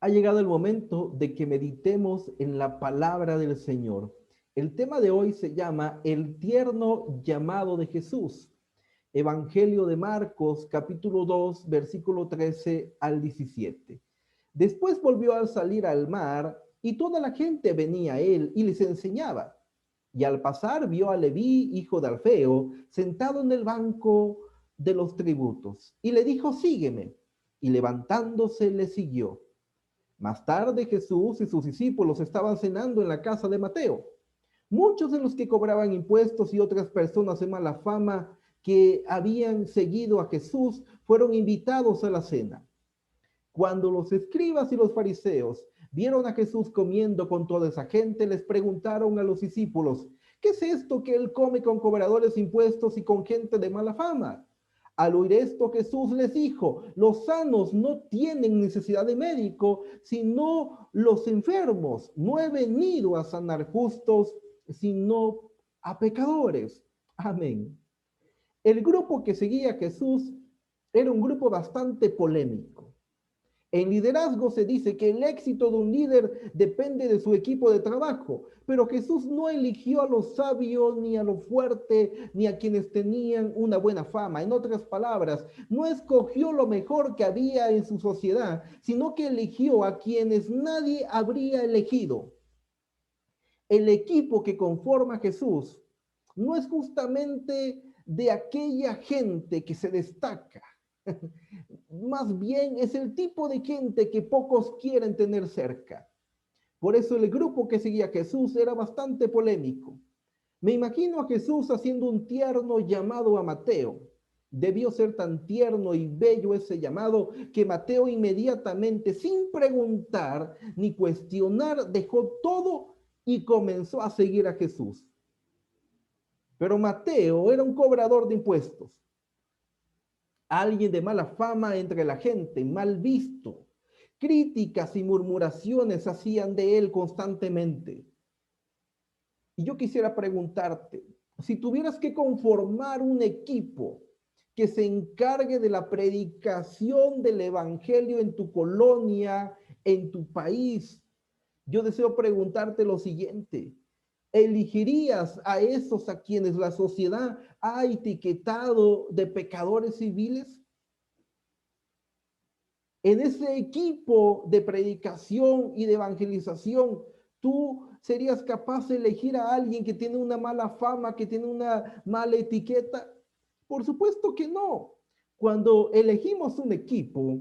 Ha llegado el momento de que meditemos en la palabra del Señor. El tema de hoy se llama El tierno llamado de Jesús. Evangelio de Marcos, capítulo 2, versículo 13 al 17. Después volvió a salir al mar y toda la gente venía a él y les enseñaba. Y al pasar vio a Leví, hijo de Alfeo, sentado en el banco de los tributos. Y le dijo, sígueme. Y levantándose le siguió. Más tarde Jesús y sus discípulos estaban cenando en la casa de Mateo. Muchos de los que cobraban impuestos y otras personas de mala fama que habían seguido a Jesús fueron invitados a la cena. Cuando los escribas y los fariseos vieron a Jesús comiendo con toda esa gente, les preguntaron a los discípulos, ¿qué es esto que él come con cobradores de impuestos y con gente de mala fama? Al oír esto, Jesús les dijo, los sanos no tienen necesidad de médico, sino los enfermos. No he venido a sanar justos, sino a pecadores. Amén. El grupo que seguía a Jesús era un grupo bastante polémico. En liderazgo se dice que el éxito de un líder depende de su equipo de trabajo, pero Jesús no eligió a los sabios, ni a los fuertes, ni a quienes tenían una buena fama. En otras palabras, no escogió lo mejor que había en su sociedad, sino que eligió a quienes nadie habría elegido. El equipo que conforma a Jesús no es justamente de aquella gente que se destaca. Más bien es el tipo de gente que pocos quieren tener cerca. Por eso el grupo que seguía a Jesús era bastante polémico. Me imagino a Jesús haciendo un tierno llamado a Mateo. Debió ser tan tierno y bello ese llamado que Mateo inmediatamente, sin preguntar ni cuestionar, dejó todo y comenzó a seguir a Jesús. Pero Mateo era un cobrador de impuestos, alguien de mala fama entre la gente, mal visto. Críticas y murmuraciones hacían de él constantemente. Y yo quisiera preguntarte, si tuvieras que conformar un equipo que se encargue de la predicación del evangelio en tu colonia, en tu país, yo deseo preguntarte lo siguiente. ¿Elegirías a esos a quienes la sociedad ha etiquetado de pecadores civiles? En ese equipo de predicación y de evangelización, tú serías capaz de elegir a alguien que tiene una mala fama, que tiene una mala etiqueta. Por supuesto que no. Cuando elegimos un equipo,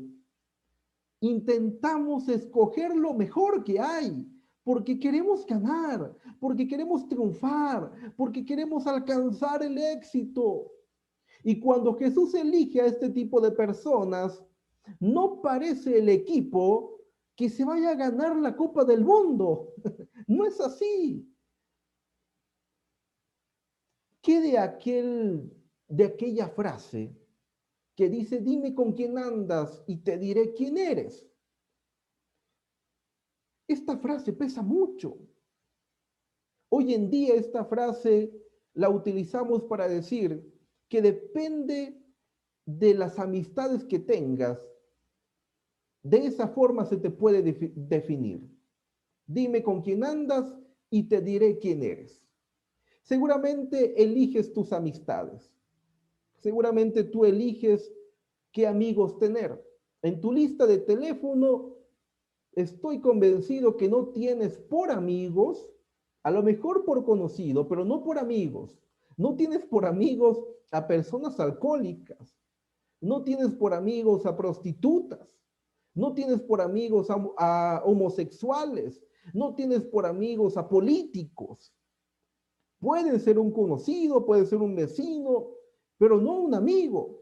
intentamos escoger lo mejor que hay, porque queremos ganar, porque queremos triunfar, porque queremos alcanzar el éxito. Y cuando Jesús elige a este tipo de personas, no parece el equipo que se vaya a ganar la Copa del Mundo. No es así. ¿Qué de aquella frase que dice, dime con quién andas y te diré quién eres? Esta frase pesa mucho. Hoy en día esta frase la utilizamos para decir que depende de las amistades que tengas. De esa forma se te puede definir. Dime con quién andas y te diré quién eres. Seguramente eliges tus amistades. Seguramente tú eliges qué amigos tener. En tu lista de teléfono, estoy convencido que no tienes por amigos, a lo mejor por conocido, pero no por amigos. No tienes por amigos a personas alcohólicas. No tienes por amigos a prostitutas. No tienes por amigos a homosexuales. No tienes por amigos a políticos. Pueden ser un conocido, puede ser un vecino, pero no un amigo.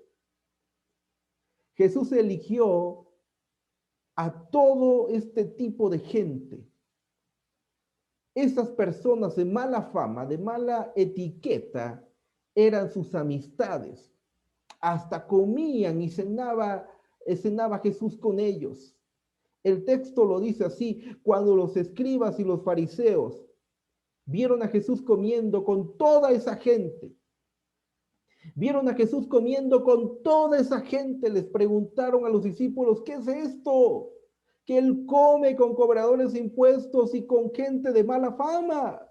Jesús eligió a todo este tipo de gente. Esas personas de mala fama, de mala etiqueta, eran sus amistades. Hasta comían y cenaba Jesús con ellos. El texto lo dice así, cuando los escribas y los fariseos vieron a Jesús comiendo con toda esa gente, vieron a Jesús comiendo con toda esa gente, les preguntaron a los discípulos, ¿qué es esto? que él come con cobradores de impuestos y con gente de mala fama.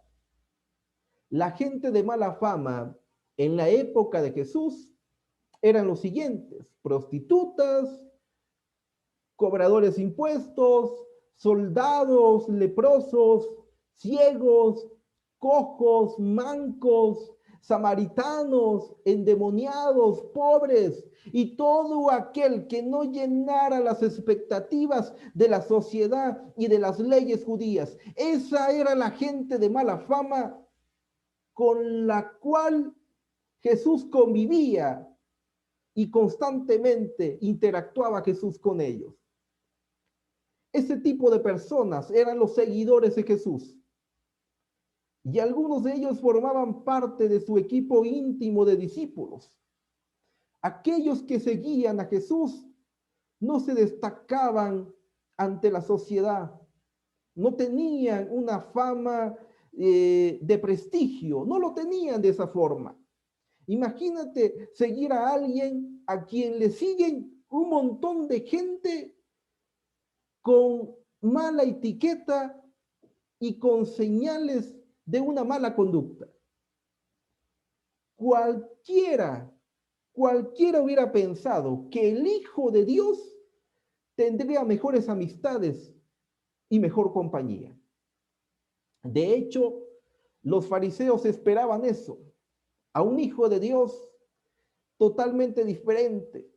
La gente de mala fama en la época de Jesús eran los siguientes: prostitutas, cobradores de impuestos, soldados, leprosos, ciegos, cojos, mancos, samaritanos, endemoniados, pobres y todo aquel que no llenara las expectativas de la sociedad y de las leyes judías. Esa era la gente de mala fama con la cual Jesús convivía y constantemente interactuaba Jesús con ellos. Ese tipo de personas eran los seguidores de Jesús. Y algunos de ellos formaban parte de su equipo íntimo de discípulos. Aquellos que seguían a Jesús no se destacaban ante la sociedad, no tenían una fama de prestigio, no lo tenían de esa forma. Imagínate seguir a alguien a quien le siguen un montón de gente con mala etiqueta y con señales de una mala conducta. Cualquiera hubiera pensado que el Hijo de Dios tendría mejores amistades y mejor compañía. De hecho, los fariseos esperaban eso, a un Hijo de Dios totalmente diferente,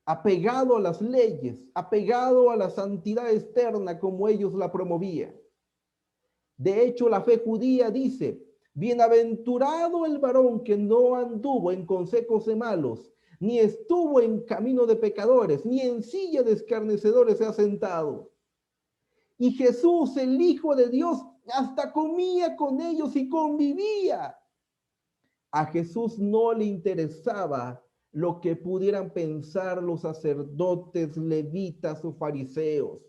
apegado a las leyes, apegado a la santidad externa como ellos la promovían. De hecho, la fe judía dice: bienaventurado el varón que no anduvo en consejos de malos, ni estuvo en camino de pecadores, ni en silla de escarnecedores se ha sentado. Y Jesús, el Hijo de Dios, hasta comía con ellos y convivía. A Jesús no le interesaba lo que pudieran pensar los sacerdotes, levitas o fariseos.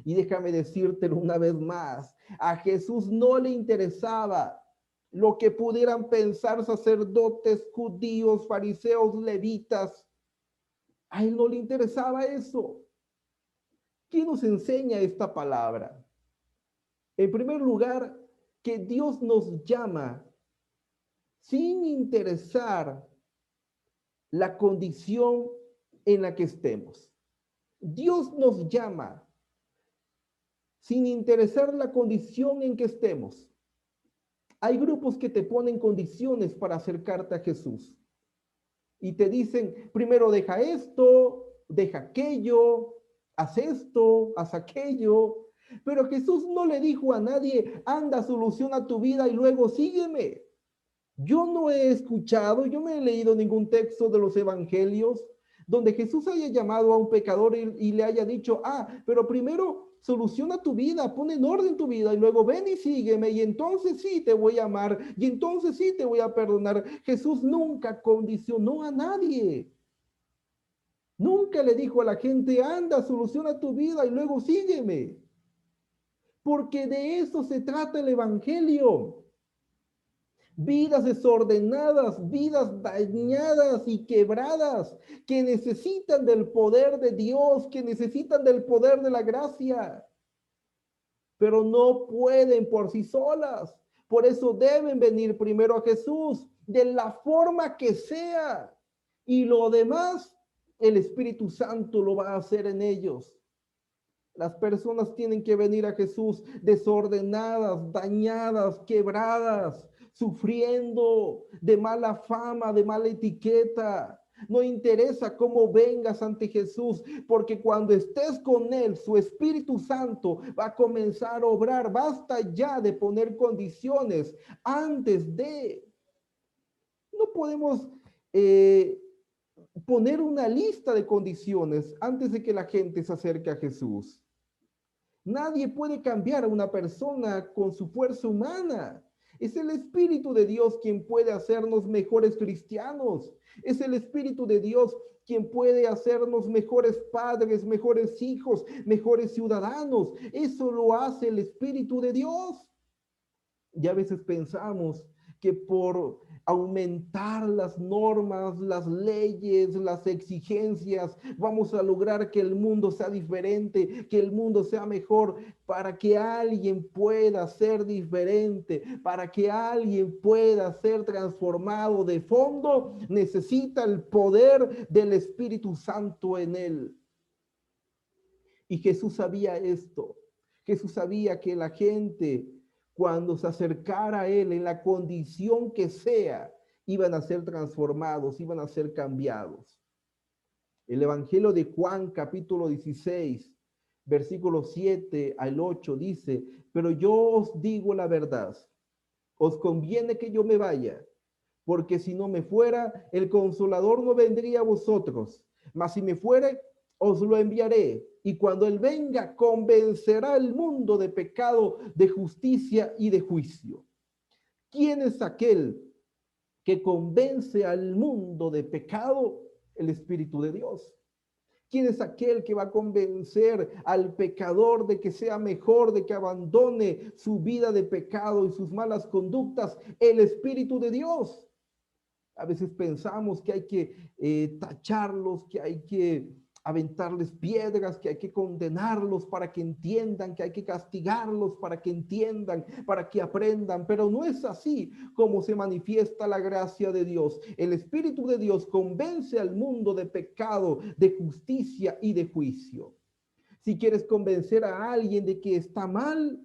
Y déjame decírtelo una vez más, a Jesús no le interesaba lo que pudieran pensar sacerdotes, judíos, fariseos, levitas. A él no le interesaba eso. ¿Qué nos enseña esta palabra? En primer lugar, que Dios nos llama sin interesar la condición en la que estemos. Dios nos llama sin interesar la condición en que estemos. Hay grupos que te ponen condiciones para acercarte a Jesús y te dicen: primero deja esto, deja aquello, haz esto, haz aquello. Pero Jesús no le dijo a nadie: anda, soluciona tu vida y luego sígueme. Yo no he escuchado, yo no he leído ningún texto de los evangelios donde Jesús haya llamado a un pecador y le haya dicho: pero primero soluciona tu vida, pon en orden tu vida y luego ven y sígueme y entonces sí te voy a amar y entonces sí te voy a perdonar. Jesús nunca condicionó a nadie. Nunca le dijo a la gente: anda, soluciona tu vida y luego sígueme. Porque de eso se trata el evangelio. Vidas desordenadas, vidas dañadas y quebradas, que necesitan del poder de Dios, que necesitan del poder de la gracia, pero no pueden por sí solas. Por eso deben venir primero a Jesús, de la forma que sea, y lo demás, el Espíritu Santo lo va a hacer en ellos. Las personas tienen que venir a Jesús desordenadas, dañadas, quebradas, sufriendo de mala fama, de mala etiqueta. No interesa cómo vengas ante Jesús, porque cuando estés con Él, su Espíritu Santo va a comenzar a obrar. Basta ya de poner condiciones antes de. No podemos poner una lista de condiciones antes de que la gente se acerque a Jesús. Nadie puede cambiar a una persona con su fuerza humana. Es el Espíritu de Dios quien puede hacernos mejores cristianos. Es el Espíritu de Dios quien puede hacernos mejores padres, mejores hijos, mejores ciudadanos. Eso lo hace el Espíritu de Dios. Y a veces pensamos que por aumentar las normas, las leyes, las exigencias. Vamos a lograr que el mundo sea diferente, que el mundo sea mejor, para que alguien pueda ser diferente, para que alguien pueda ser transformado de fondo. Necesita el poder del Espíritu Santo en él. Y Jesús sabía esto. Jesús sabía que la gente, cuando se acercara a Él, en la condición que sea, iban a ser transformados, iban a ser cambiados. El Evangelio de Juan, capítulo 16, versículos 7 al 8, dice: pero yo os digo la verdad, os conviene que yo me vaya, porque si no me fuera, el Consolador no vendría a vosotros, mas si me fuere, os lo enviaré. Y cuando Él venga, convencerá al mundo de pecado, de justicia y de juicio. ¿Quién es aquel que convence al mundo de pecado? El Espíritu de Dios. ¿Quién es aquel que va a convencer al pecador de que sea mejor, de que abandone su vida de pecado y sus malas conductas? El Espíritu de Dios. A veces pensamos que hay que tacharlos, que hay que aventarles piedras, que hay que condenarlos para que entiendan, que hay que castigarlos para que entiendan, para que aprendan. Pero no es así como se manifiesta la gracia de Dios. El Espíritu de Dios convence al mundo de pecado, de justicia y de juicio. Si quieres convencer a alguien de que está mal,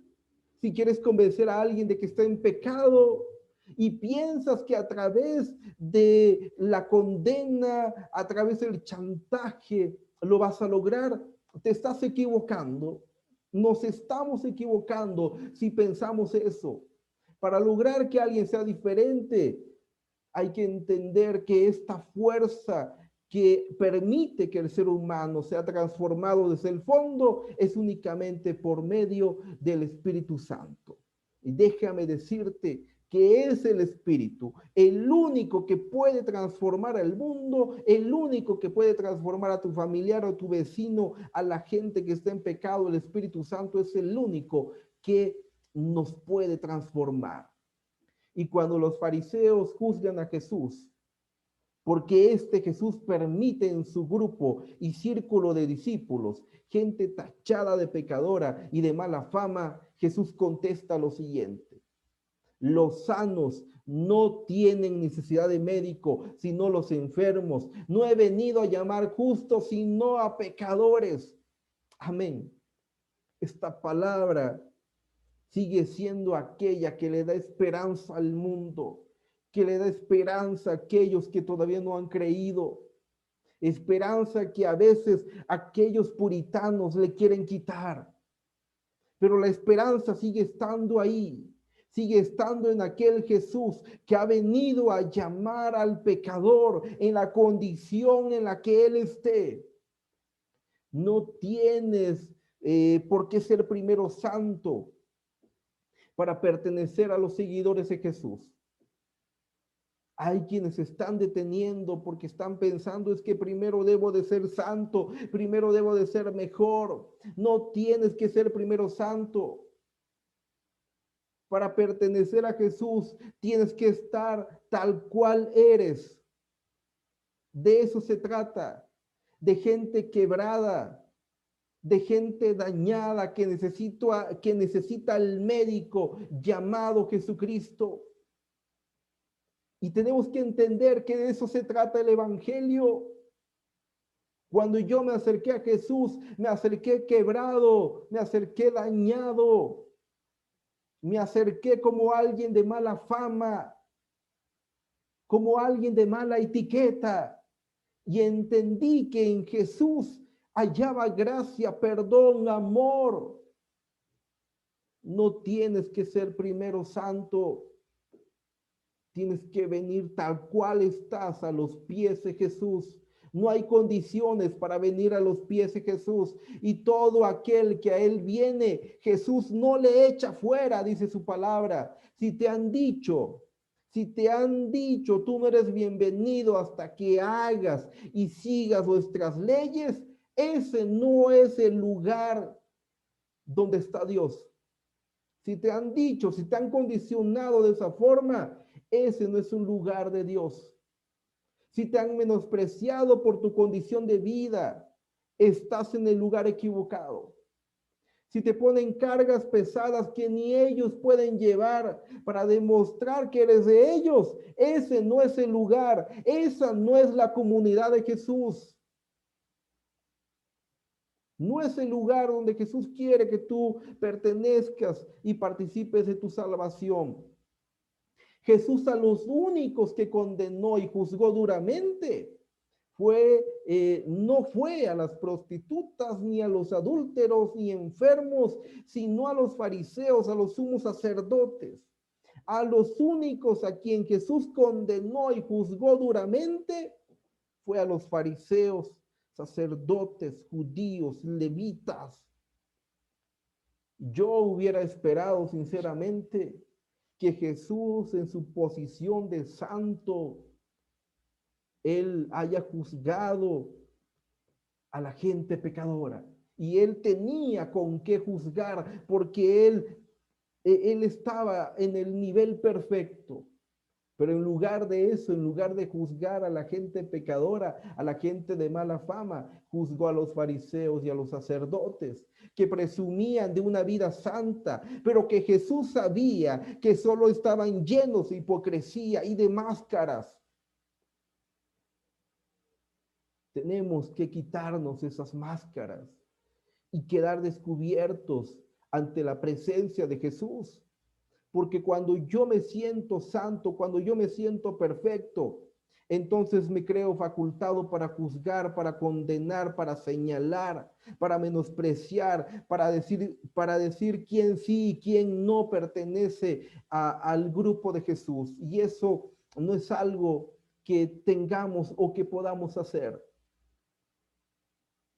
si quieres convencer a alguien de que está en pecado, y piensas que a través de la condena, a través del chantaje, lo vas a lograr, te estás equivocando. Nos estamos equivocando si pensamos eso. Para lograr que alguien sea diferente, hay que entender que esta fuerza que permite que el ser humano sea transformado desde el fondo es únicamente por medio del Espíritu Santo. Y déjame decirte que es el Espíritu, el único que puede transformar al mundo, el único que puede transformar a tu familiar, a tu vecino, a la gente que está en pecado. El Espíritu Santo es el único que nos puede transformar. Y cuando los fariseos juzgan a Jesús, porque Jesús permite en su grupo y círculo de discípulos gente tachada de pecadora y de mala fama, Jesús contesta lo siguiente: los sanos no tienen necesidad de médico, sino los enfermos. No he venido a llamar justos, sino a pecadores. Amén. Esta palabra sigue siendo aquella que le da esperanza al mundo, que le da esperanza a aquellos que todavía no han creído. Esperanza que a veces aquellos puritanos le quieren quitar. Pero la esperanza sigue estando ahí. Sigue estando en aquel Jesús que ha venido a llamar al pecador en la condición en la que él esté. No tienes por qué ser primero santo para pertenecer a los seguidores de Jesús. Hay quienes están deteniendo porque están pensando: es que primero debo de ser santo, primero debo de ser mejor. No tienes que ser primero santo. Para pertenecer a Jesús tienes que estar tal cual eres. De eso se trata, de gente quebrada, de gente dañada que necesita al médico llamado Jesucristo. Y tenemos que entender que de eso se trata el Evangelio. Cuando yo me acerqué a Jesús, me acerqué quebrado, me acerqué dañado, me acerqué como alguien de mala fama, como alguien de mala etiqueta, y entendí que en Jesús hallaba gracia, perdón, amor. No tienes que ser primero santo. Tienes que venir tal cual estás a los pies de Jesús. No hay condiciones para venir a los pies de Jesús. Y todo aquel que a Él viene, Jesús no le echa fuera, dice su palabra. Si te han dicho, tú no eres bienvenido hasta que hagas y sigas nuestras leyes, ese no es el lugar donde está Dios. Si te han dicho, si te han condicionado de esa forma, ese no es un lugar de Dios. Si te han menospreciado por tu condición de vida, estás en el lugar equivocado. Si te ponen cargas pesadas que ni ellos pueden llevar para demostrar que eres de ellos, ese no es el lugar, esa no es la comunidad de Jesús. No es el lugar donde Jesús quiere que tú pertenezcas y participes de tu salvación. Jesús a los únicos que condenó y juzgó duramente no fue a las prostitutas, ni a los adúlteros, ni enfermos, sino a los fariseos, a los sumos sacerdotes. A los únicos a quien Jesús condenó y juzgó duramente fue a los fariseos, sacerdotes, judíos, levitas. Yo hubiera esperado sinceramente que Jesús en su posición de santo, él haya juzgado a la gente pecadora. Y él tenía con qué juzgar porque él estaba en el nivel perfecto. Pero en lugar de eso, en lugar de juzgar a la gente pecadora, a la gente de mala fama, juzgó a los fariseos y a los sacerdotes que presumían de una vida santa, pero que Jesús sabía que solo estaban llenos de hipocresía y de máscaras. Tenemos que quitarnos esas máscaras y quedar descubiertos ante la presencia de Jesús. Porque cuando yo me siento santo, cuando yo me siento perfecto, entonces me creo facultado para juzgar, para condenar, para señalar, para menospreciar, para decir quién sí y quién no pertenece al grupo de Jesús. Y eso no es algo que tengamos o que podamos hacer.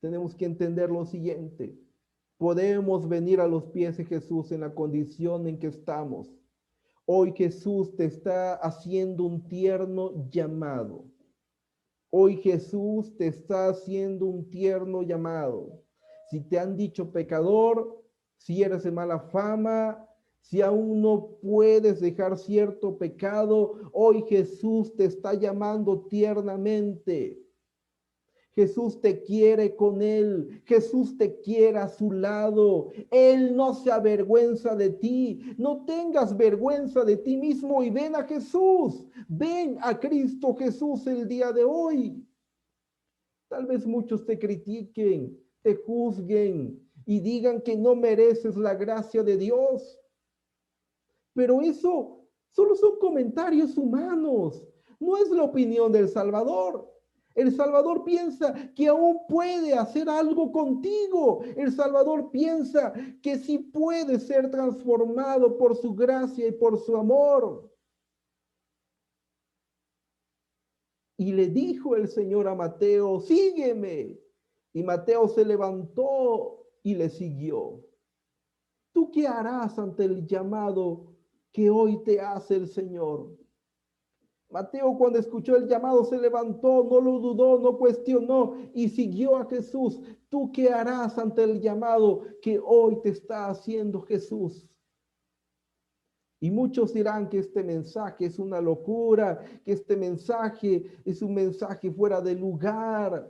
Tenemos que entender lo siguiente. Podemos venir a los pies de Jesús en la condición en que estamos. Hoy Jesús te está haciendo un tierno llamado. Hoy Jesús te está haciendo un tierno llamado. Si te han dicho pecador, si eres de mala fama, si aún no puedes dejar cierto pecado, hoy Jesús te está llamando tiernamente. Jesús te quiere con él, Jesús te quiere a su lado, él no se avergüenza de ti, no tengas vergüenza de ti mismo y ven a Jesús, ven a Cristo Jesús el día de hoy. Tal vez muchos te critiquen, te juzguen y digan que no mereces la gracia de Dios, pero eso solo son comentarios humanos, no es la opinión del Salvador. El Salvador piensa que aún puede hacer algo contigo. El Salvador piensa que sí puede ser transformado por su gracia y por su amor. Y le dijo el Señor a Mateo, sígueme. Y Mateo se levantó y le siguió. ¿Tú qué harás ante el llamado que hoy te hace el Señor? Mateo, cuando escuchó el llamado, se levantó, no lo dudó, no cuestionó y siguió a Jesús. ¿Tú qué harás ante el llamado que hoy te está haciendo Jesús? Y muchos dirán que este mensaje es una locura, que este mensaje es un mensaje fuera de lugar.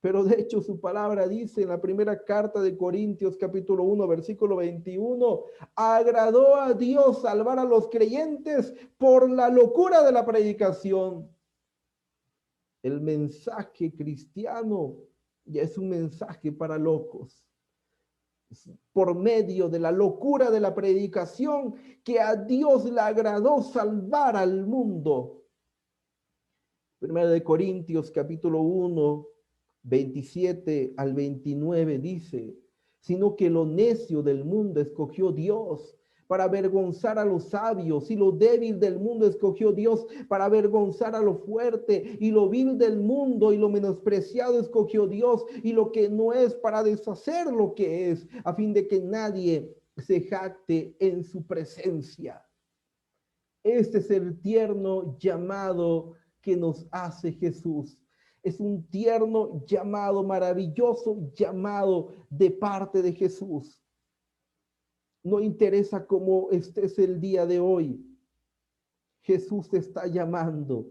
Pero de hecho su palabra dice en la primera carta de Corintios capítulo 1 versículo 21, agradó a Dios salvar a los creyentes por la locura de la predicación. El mensaje cristiano ya es un mensaje para locos. Por medio de la locura de la predicación que a Dios le agradó salvar al mundo. Primera de Corintios capítulo 1 27 al 29 dice, sino que lo necio del mundo escogió Dios para avergonzar a los sabios, y lo débil del mundo escogió Dios para avergonzar a lo fuerte, y lo vil del mundo y lo menospreciado escogió Dios, y lo que no es para deshacer lo que es, a fin de que nadie se jacte en su presencia. Este es el tierno llamado que nos hace Jesús. Es un tierno llamado, maravilloso llamado de parte de Jesús. No interesa cómo estés el día de hoy. Jesús te está llamando.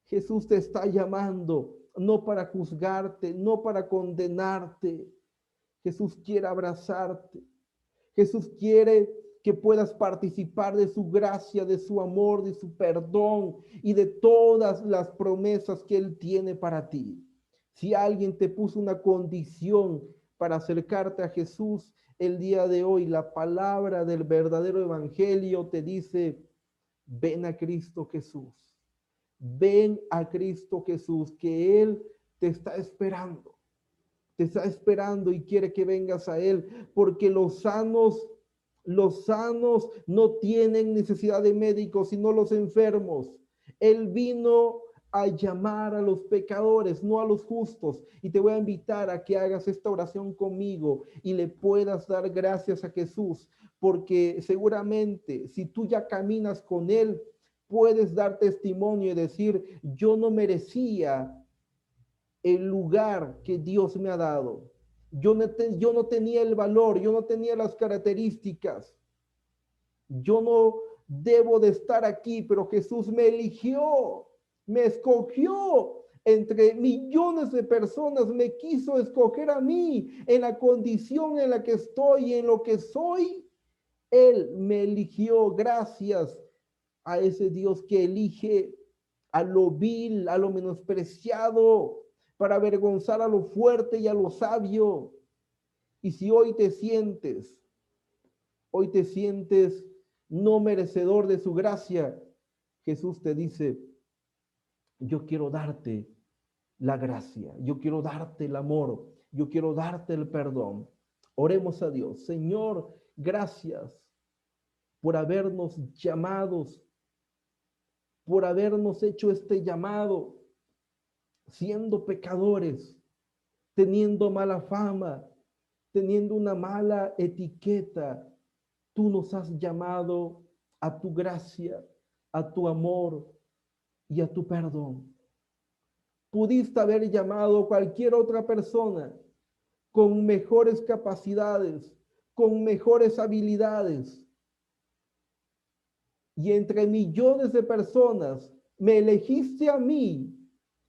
Jesús te está llamando, no para juzgarte, no para condenarte. Jesús quiere abrazarte. Jesús quiere que puedas participar de su gracia, de su amor, de su perdón y de todas las promesas que Él tiene para ti. Si alguien te puso una condición para acercarte a Jesús el día de hoy, la palabra del verdadero evangelio te dice, ven a Cristo Jesús. Ven a Cristo Jesús, que Él te está esperando. Te está esperando y quiere que vengas a Él, porque los sanos no tienen necesidad de médicos, sino los enfermos. Él vino a llamar a los pecadores, no a los justos. Y te voy a invitar a que hagas esta oración conmigo y le puedas dar gracias a Jesús, porque seguramente si tú ya caminas con Él, puedes dar testimonio y decir, yo no merecía el lugar que Dios me ha dado. Yo no tenía el valor, yo no tenía las características. Yo no debo de estar aquí, pero Jesús me eligió, me escogió. Entre millones de personas me quiso escoger a mí en la condición en la que estoy, en lo que soy. Él me eligió gracias a ese Dios que elige a lo vil, a lo menospreciado, para avergonzar a lo fuerte y a lo sabio. Y si hoy te sientes no merecedor de su gracia, Jesús te dice, yo quiero darte la gracia, yo quiero darte el amor, yo quiero darte el perdón. Oremos a Dios. Señor, gracias por habernos llamados, por habernos hecho este llamado, siendo pecadores, teniendo mala fama, teniendo una mala etiqueta. Tú nos has llamado a tu gracia, a tu amor y a tu perdón. Pudiste haber llamado a cualquier otra persona con mejores capacidades, con mejores habilidades. Y entre millones de personas me elegiste a mí.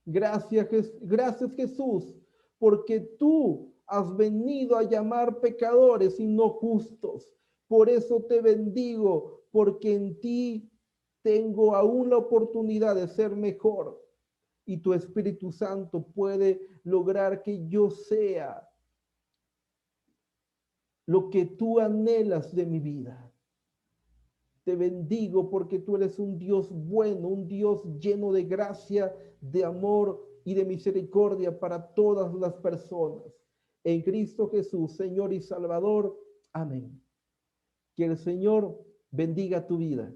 Gracias, gracias Jesús, porque tú has venido a llamar pecadores y no justos. Por eso te bendigo, porque en ti tengo aún la oportunidad de ser mejor. Y tu Espíritu Santo puede lograr que yo sea lo que tú anhelas de mi vida. Te bendigo porque tú eres un Dios bueno, un Dios lleno de gracia, de amor y de misericordia para todas las personas. En Cristo Jesús, Señor y Salvador. Amén. Que el Señor bendiga tu vida.